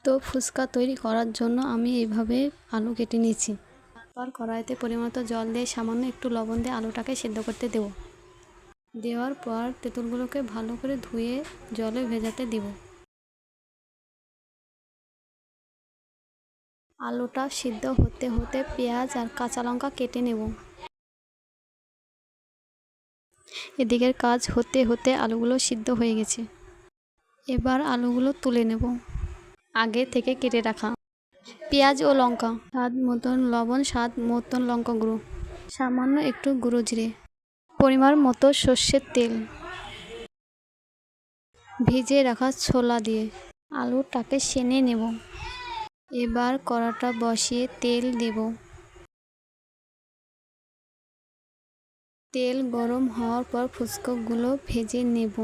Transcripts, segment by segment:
তো ফুচকা তৈরি করার জন্য আমি এইভাবে আলু কেটে নিয়েছি। তারপর কড়াইতে পরিমাণ জল দিয়ে সামান্য একটু লবণ দিয়ে আলুটাকে সেদ্ধ করতে দেব। দেওয়ার পর তেঁতুলগুলোকে ভালো করে ধুয়ে জলে ভেজাতে দেব। আলুটা সিদ্ধ হতে হতে পেঁয়াজ আর কাঁচা লঙ্কা কেটে নেব। এদিকের কাজ হতে হতে আলুগুলো সিদ্ধ হয়ে গেছে। এবার আলুগুলো তুলে নেব। আগে থেকে কেটে রাখা পেঁয়াজ ও লঙ্কা, স্বাদ মতন লবণ, স্বাদ মতন লঙ্কা গুঁড়ো, সামান্য একটু গুঁড়ো জিরে, পরিমাণ মতো সর্ষের তেল, ভিজিয়ে রাখা ছোলা দিয়ে আলুটাকে সেনে নেব। এবার কড়াটা বসিয়ে তেল দেব। তেল গরম হওয়ার পর ফুচকাগুলো ভেজে নেব।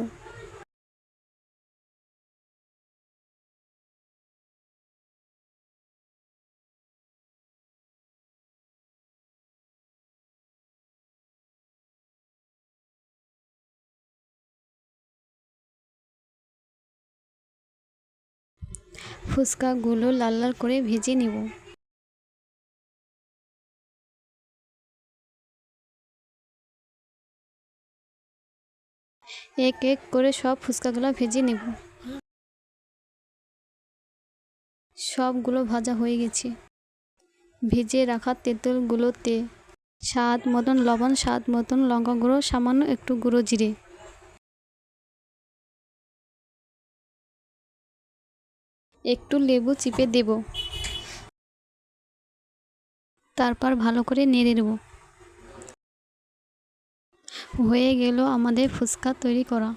ফুচকাগুলো লাল লাল করে ভেজে নেব। এক এক করে সব ফুচকাগুলো ভেজে নেব। সবগুলো ভাজা হয়ে গেছে। ভেজে রাখা তেঁতুলগুলোতে স্বাদ মতন লবণ, স্বাদ মতন লঙ্কা গুঁড়ো, সামান্য একটু গুঁড়ো জিরে, একটু লেবু চিপে দেব। তারপর ভালো করে নেড়ে দেব। হয়ে গেল আমাদের ফুচকা তৈরি করা।